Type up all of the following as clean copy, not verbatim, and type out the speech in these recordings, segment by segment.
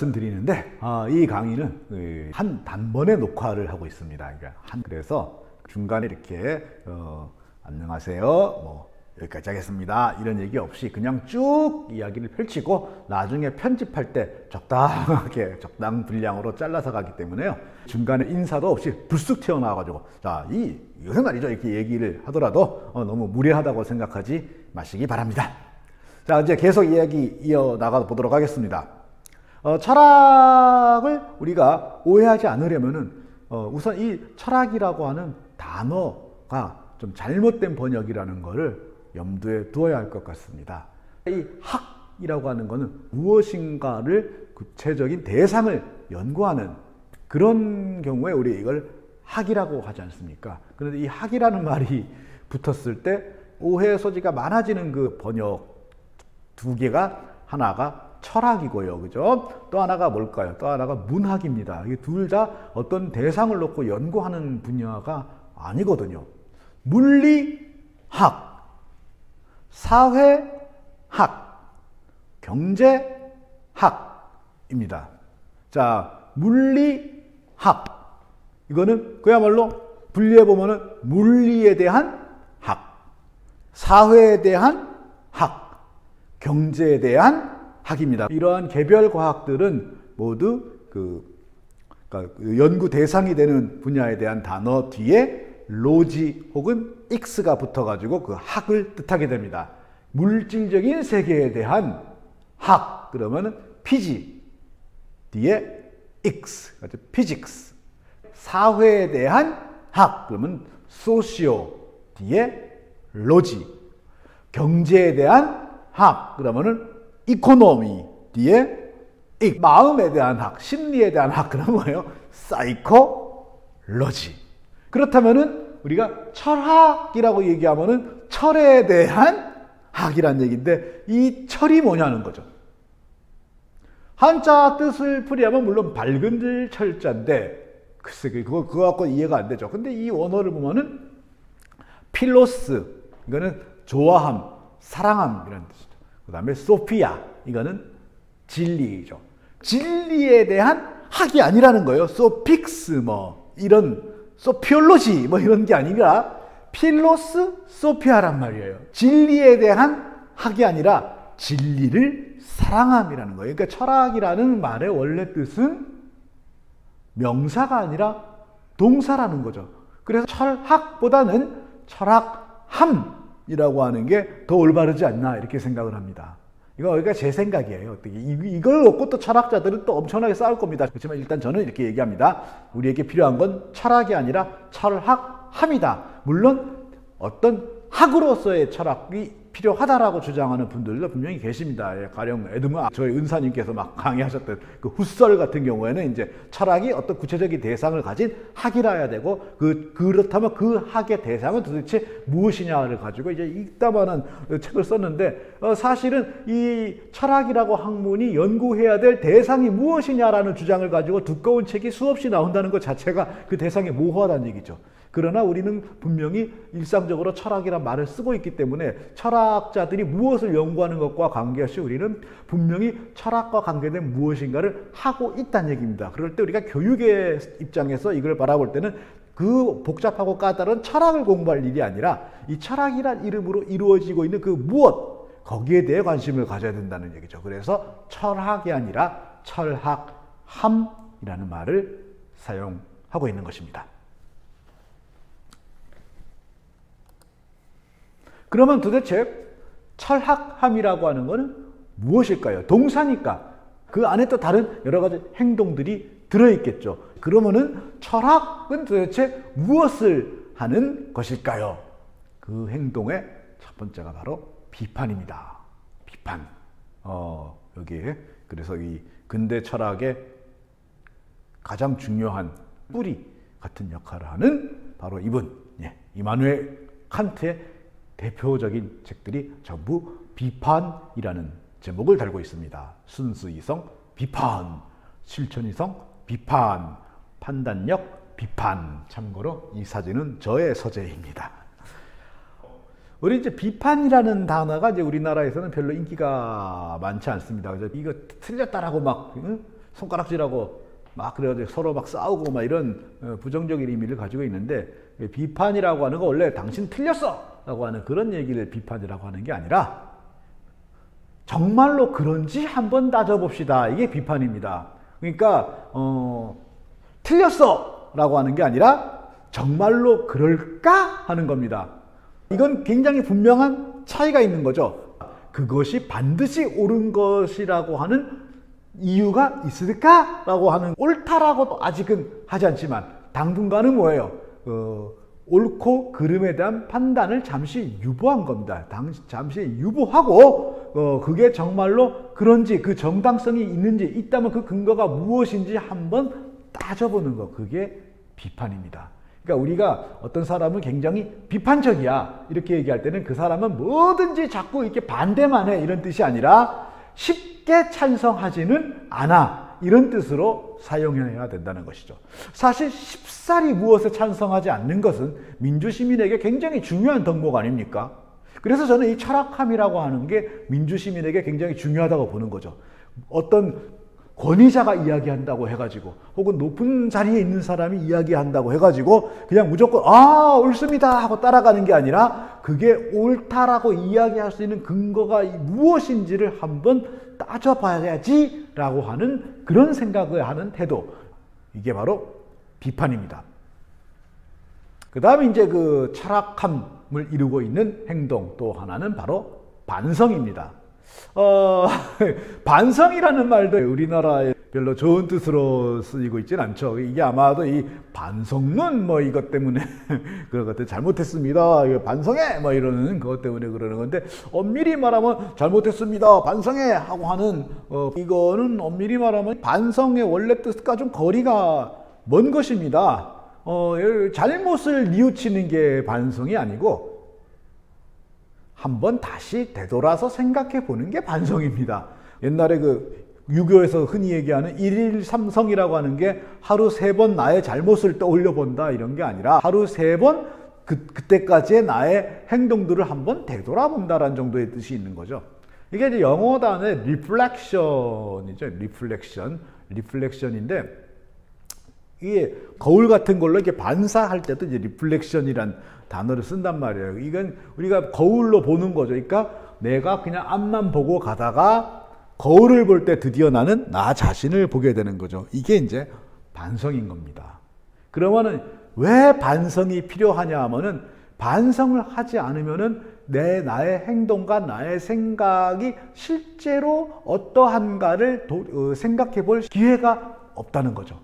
말씀드리는데 이 강의는 한 단번에 녹화를 하고 있습니다. 그러니까 그래서 중간에 이렇게 안녕하세요, 뭐 여기까지 하겠습니다 이런 얘기 없이 그냥 쭉 이야기를 펼치고 나중에 편집할 때 적당하게 적당 분량으로 잘라서 가기 때문에요. 중간에 인사도 없이 불쑥 튀어나와 가지고 자, 이것은 말이죠 이렇게 얘기를 하더라도 너무 무례하다고 생각하지 마시기 바랍니다. 자, 이제 계속 이야기 이어나가 보도록 하겠습니다. 철학을 우리가 오해하지 않으려면은 우선 이 철학이라고 하는 단어가 좀 잘못된 번역이라는 것을 염두에 두어야 할 것 같습니다. 이 학이라고 하는 것은 무엇인가를 구체적인 대상을 연구하는 그런 경우에 우리 이걸 학이라고 하지 않습니까? 그런데 이 학이라는 말이 붙었을 때 오해 소지가 많아지는 그 번역 두 개가 하나가 철학이고요. 그죠? 또 하나가 뭘까요? 또 하나가 문학입니다. 이 둘 다 어떤 대상을 놓고 연구하는 분야가 아니거든요. 물리학, 사회학, 경제학입니다. 자, 물리학. 이거는 그야말로 분리해보면은 물리에 대한 학, 사회에 대한 학, 경제에 대한 학입니다. 이러한 개별 과학들은 모두 그러니까 연구 대상이 되는 분야에 대한 단어 뒤에 로지 혹은 익스가 붙어가지고 그 학을 뜻하게 됩니다. 물질적인 세계에 대한 학 그러면 피지 뒤에 익스, 피직스. 사회에 대한 학 그러면 소시오 뒤에 로지. 경제에 대한 학 그러면은 이코노미 뒤에 마음에 대한 학, 심리에 대한 학 그러면 뭐예요? 사이코로지. 그렇다면은 우리가 철학이라고 얘기하면은 철에 대한 학이란 얘기인데 이 철이 뭐냐는 거죠. 한자 뜻을 풀이하면 물론 밝은 철자인데 글쎄 그거 갖고 이해가 안 되죠. 근데 이 원어를 보면은 필로스 이거는 좋아함, 사랑함이라는 뜻이죠. 그 다음에 소피아 이거는 진리죠. 진리에 대한 학이 아니라는 거예요. 소픽스 뭐 이런 소피올로지 뭐 이런 게 아니라 필로스 소피아란 말이에요. 진리에 대한 학이 아니라 진리를 사랑함이라는 거예요. 그러니까 철학이라는 말의 원래 뜻은 명사가 아니라 동사라는 거죠. 그래서 철학보다는 철학함이라고 하는 게 더 올바르지 않나 이렇게 생각을 합니다. 이거 제 생각이에요. 어떻게 이걸 놓고 또 철학자들은 또 엄청나게 싸울 겁니다. 그렇지만 일단 저는 이렇게 얘기합니다. 우리에게 필요한 건 철학이 아니라 철학함이다. 물론 어떤 학으로서의 철학이 필요하다라고 주장하는 분들도 분명히 계십니다. 가령 저희 은사님께서 막 강의하셨던 그 후설 같은 경우에는 이제 철학이 어떤 구체적인 대상을 가진 학이라 해야 되고 그렇다면 그 학의 대상은 도대체 무엇이냐를 가지고 이제 이따만한 책을 썼는데 사실은 이 철학이라고 학문이 연구해야 될 대상이 무엇이냐라는 주장을 가지고 두꺼운 책이 수없이 나온다는 것 자체가 그 대상이 모호하다는 얘기죠. 그러나 우리는 분명히 일상적으로 철학이란 말을 쓰고 있기 때문에 철학자들이 무엇을 연구하는 것과 관계없이 우리는 분명히 철학과 관계된 무엇인가를 하고 있다는 얘기입니다. 그럴 때 우리가 교육의 입장에서 이걸 바라볼 때는 그 복잡하고 까다로운 철학을 공부할 일이 아니라 이 철학이란 이름으로 이루어지고 있는 그 무엇 거기에 대해 관심을 가져야 된다는 얘기죠. 그래서 철학이 아니라 철학함이라는 말을 사용하고 있는 것입니다. 그러면 도대체 철학함이라고 하는 것은 무엇일까요? 동사니까 그 안에 또 다른 여러 가지 행동들이 들어있겠죠. 그러면은 철학은 도대체 무엇을 하는 것일까요? 그 행동의 첫 번째가 바로 비판입니다. 비판. 여기에 그래서 이 근대 철학의 가장 중요한 뿌리 같은 역할을 하는 바로 이분, 이마누엘 칸트의 대표적인 책들이 전부 비판이라는 제목을 달고 있습니다. 순수이성 비판, 실천이성 비판, 판단력 비판. 참고로 이 사진은 저의 서재입니다. 우리 이제 비판이라는 단어가 이제 우리나라에서는 별로 인기가 많지 않습니다. 그래서 이거 틀렸다라고 막 손가락질하고 막 그래가지고 서로 막 싸우고 막 이런 부정적인 의미를 가지고 있는데, 비판이라고 하는 거 원래 당신 틀렸어! 라고 하는 그런 얘기를 비판이라고 하는 게 아니라 정말로 그런지 한번 따져봅시다. 이게 비판입니다. 그러니까 틀렸어! 라고 하는 게 아니라 정말로 그럴까? 하는 겁니다. 이건 굉장히 분명한 차이가 있는 거죠. 그것이 반드시 옳은 것이라고 하는 이유가 있을까? 라고 하는, 옳다라고도 아직은 하지 않지만 당분간은 뭐예요? 옳고 그름에 대한 판단을 잠시 유보한 겁니다. 잠시 유보하고 그게 정말로 그런지, 그 정당성이 있는지, 있다면 그 근거가 무엇인지 한번 따져보는 거, 그게 비판입니다. 그러니까 우리가 어떤 사람은 굉장히 비판적이야 이렇게 얘기할 때는 그 사람은 뭐든지 자꾸 이렇게 반대만 해 이런 뜻이 아니라 쉽게 찬성하지는 않아 이런 뜻으로 사용해야 된다는 것이죠. 사실 쉽사리 무엇에 찬성하지 않는 것은 민주시민에게 굉장히 중요한 덕목 아닙니까? 그래서 저는 이 철학함이라고 하는 게 민주시민에게 굉장히 중요하다고 보는 거죠. 어떤 권위자가 이야기한다고 해가지고 혹은 높은 자리에 있는 사람이 이야기한다고 해가지고 그냥 무조건 아 옳습니다 하고 따라가는 게 아니라 그게 옳다라고 이야기할 수 있는 근거가 무엇인지를 한번 따져봐야지 라고 하는 그런 생각을 하는 태도, 이게 바로 비판입니다. 그 다음에 이제 그 철학함을 이루고 있는 행동 또 하나는 바로 반성입니다. 반성이라는 말도 우리나라에 별로 좋은 뜻으로 쓰이고 있지는 않죠. 이게 아마도 이 반성론 뭐 이것 때문에 그런 것들 잘못했습니다. 반성해! 뭐 이러는 그것 때문에 그러는 건데, 엄밀히 말하면 잘못했습니다. 반성해! 하고 하는, 이거는 엄밀히 말하면 반성의 원래 뜻과 좀 거리가 먼 것입니다. 잘못을 뉘우치는 게 반성이 아니고, 한번 다시 되돌아서 생각해 보는 게 반성입니다. 옛날에 그 유교에서 흔히 얘기하는 일일삼성이라고 하는 게 하루 3번 나의 잘못을 떠올려 본다 이런 게 아니라 하루 3번 그때까지의 나의 행동들을 한번 되돌아본다라는 정도의 뜻이 있는 거죠. 이게 이제 영어 단어의 reflection이죠. 리플렉션인데 이게 거울 같은 걸로 이렇게 반사할 때도 이제 리플렉션이란 단어를 쓴단 말이에요. 이건 우리가 거울로 보는 거죠. 그러니까 내가 그냥 앞만 보고 가다가 거울을 볼 때 드디어 나는 나 자신을 보게 되는 거죠. 이게 이제 반성인 겁니다. 그러면은 왜 반성이 필요하냐 하면은 반성을 하지 않으면은 나의 행동과 나의 생각이 실제로 어떠한가를 생각해 볼 기회가 없다는 거죠.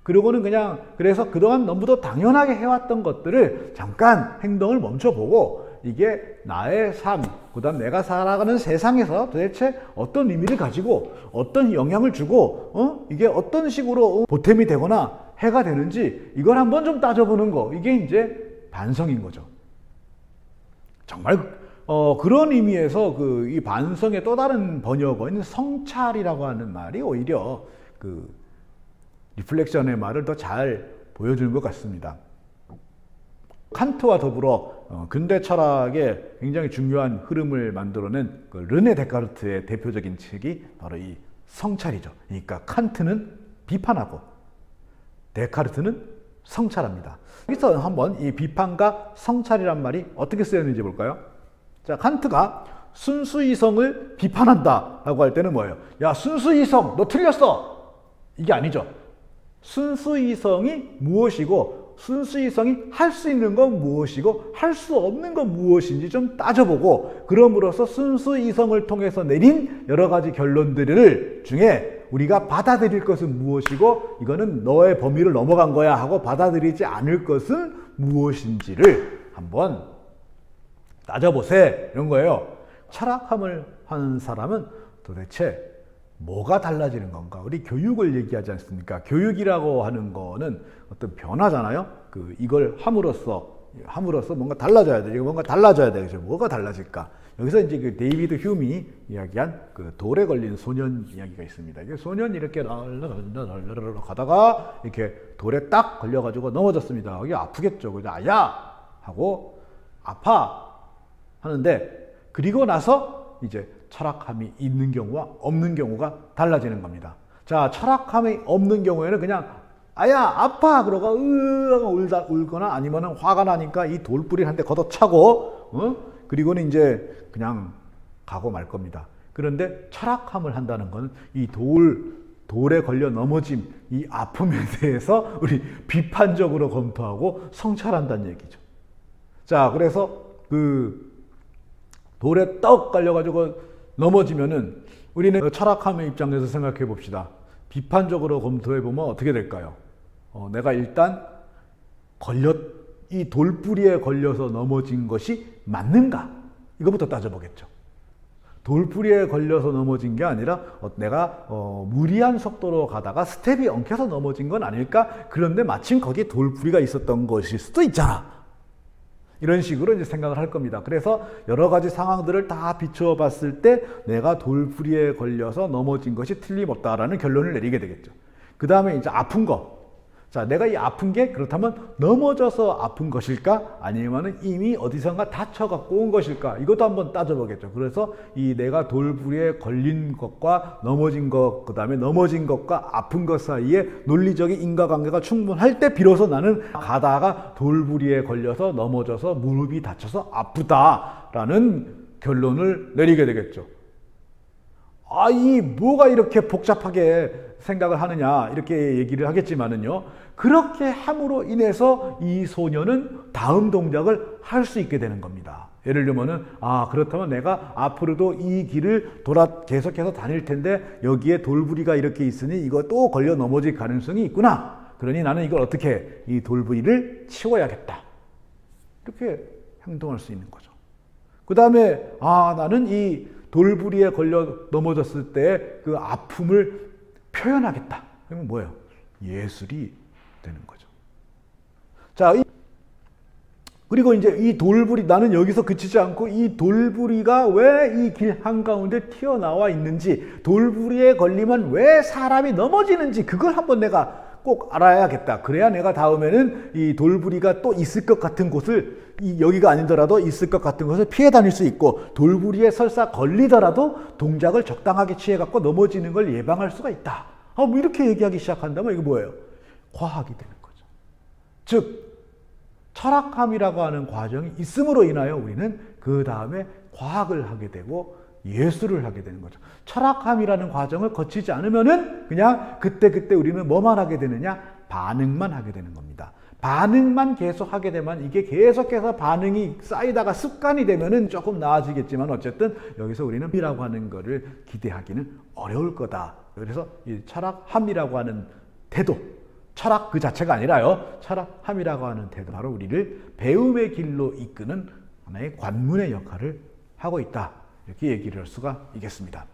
그리고는 그냥 그래서 그동안 너무도 당연하게 해왔던 것들을 잠깐 행동을 멈춰보고 이게 나의 삶, 그 다음 내가 살아가는 세상에서 도대체 어떤 의미를 가지고 어떤 영향을 주고 이게 어떤 식으로 보탬이 되거나 해가 되는지 이걸 한번 좀 따져보는 거, 이게 이제 반성인 거죠. 정말 그런 의미에서 이 반성의 또 다른 번역어인 성찰이라고 하는 말이 오히려 리플렉션의 말을 더 잘 보여주는 것 같습니다. 칸트와 더불어 근대 철학의 굉장히 중요한 흐름을 만들어낸 르네 데카르트의 대표적인 책이 바로 이 성찰이죠. 그러니까 칸트는 비판하고 데카르트는 성찰합니다. 여기서 한번 이 비판과 성찰이란 말이 어떻게 쓰였는지 볼까요? 자, 칸트가 순수이성을 비판한다 라고 할 때는 뭐예요? 야, 순수이성 너 틀렸어! 이게 아니죠. 순수이성이 무엇이고 순수이성이 할 수 있는 건 무엇이고 할 수 없는 건 무엇인지 좀 따져보고, 그럼으로써 순수이성을 통해서 내린 여러 가지 결론들 중에 우리가 받아들일 것은 무엇이고 이거는 너의 범위를 넘어간 거야 하고 받아들이지 않을 것은 무엇인지를 한번 따져보세, 이런 거예요. 철학함을 하는 사람은 도대체 뭐가 달라지는 건가? 우리 교육을 얘기하지 않습니까? 교육이라고 하는 거는 어떤 변화잖아요. 이걸 함으로써 뭔가 달라져야 돼. 뭔가 달라져야 돼. 그래서 뭐가 달라질까? 여기서 이제 데이비드 휴미 이야기한 돌에 걸린 소년 이야기가 있습니다. 이게 소년이 이렇게 가다가 이렇게 돌에 딱 걸려가지고 넘어졌습니다. 이게 아프겠죠. 그래서 아야! 하고 아파! 하는데, 그리고 나서 이제 철학함이 있는 경우와 없는 경우가 달라지는 겁니다. 자, 철학함이 없는 경우에는 그냥 아야 아파 그러고 울거나 아니면은 화가 나니까 이 돌뿌리를 한 대 걷어차고 그리고는 이제 그냥 가고 말 겁니다. 그런데 철학함을 한다는 건 이 돌에 걸려 넘어짐, 이 아픔에 대해서 우리 비판적으로 검토하고 성찰한다는 얘기죠. 자, 그래서 그 돌에 떡 걸려가지고 넘어지면은 우리는 철학함의 입장에서 생각해 봅시다. 비판적으로 검토해 보면 어떻게 될까요? 내가 일단 이 돌뿌리에 걸려서 넘어진 것이 맞는가? 이거부터 따져보겠죠. 돌뿌리에 걸려서 넘어진 게 아니라 내가 무리한 속도로 가다가 스텝이 엉켜서 넘어진 건 아닐까? 그런데 마침 거기에 돌뿌리가 있었던 것일 수도 있잖아. 이런 식으로 이제 생각을 할 겁니다. 그래서 여러 가지 상황들을 다 비추어 봤을 때 내가 돌뿌리에 걸려서 넘어진 것이 틀림없다라는 결론을 내리게 되겠죠. 그 다음에 이제 아픈 거. 자, 내가 이 아픈 게 그렇다면 넘어져서 아픈 것일까? 아니면 이미 어디선가 다쳐갖고 온 것일까? 이것도 한번 따져보겠죠. 그래서 이 내가 돌뿌리에 걸린 것과 넘어진 것, 그 다음에 넘어진 것과 아픈 것 사이에 논리적인 인과관계가 충분할 때 비로소 나는 가다가 돌뿌리에 걸려서 넘어져서 무릎이 다쳐서 아프다라는 결론을 내리게 되겠죠. 아, 이 뭐가 이렇게 복잡하게 생각을 하느냐 이렇게 얘기를 하겠지만은요, 그렇게 함으로 인해서 이 소녀는 다음 동작을 할 수 있게 되는 겁니다. 예를 들면은 그렇다면 내가 앞으로도 이 길을 계속해서 다닐 텐데 여기에 돌부리가 이렇게 있으니 이거 또 걸려 넘어질 가능성이 있구나. 그러니 나는 이걸 어떻게 이 돌부리를 치워야겠다. 이렇게 행동할 수 있는 거죠. 그 다음에 나는 이 돌부리에 걸려 넘어졌을 때 그 아픔을 표현하겠다. 그러면 뭐예요? 예술이 되는 거죠. 자, 그리고 이제 이 돌부리, 나는 여기서 그치지 않고 이 돌부리가 왜 이 길 한가운데 튀어나와 있는지, 돌부리에 걸리면 왜 사람이 넘어지는지 그걸 한번 내가 꼭 알아야겠다. 그래야 내가 다음에는 이 돌부리가 또 있을 것 같은 곳을, 여기가 아니더라도 있을 것 같은 곳을 피해 다닐 수 있고, 돌부리에 설사 걸리더라도 동작을 적당하게 취해갖고 넘어지는 걸 예방할 수가 있다. 뭐 이렇게 얘기하기 시작한다면 이게 뭐예요? 과학이 되는 거죠. 즉 철학함이라고 하는 과정이 있음으로 인하여 우리는 그 다음에 과학을 하게 되고 예술을 하게 되는 거죠. 철학함이라는 과정을 거치지 않으면은 그냥 그때그때 우리는 뭐만 하게 되느냐? 반응만 하게 되는 겁니다. 반응만 계속 하게 되면 이게 계속해서 반응이 쌓이다가 습관이 되면은 조금 나아지겠지만 어쨌든 여기서 우리는 이라고 하는 거를 기대하기는 어려울 거다. 그래서 이 철학함이라고 하는 태도, 철학 그 자체가 아니라요, 철학함이라고 하는 태도, 바로 우리를 배움의 길로 이끄는 하나의 관문의 역할을 하고 있다. 이렇게 얘기를 할 수가 있겠습니다.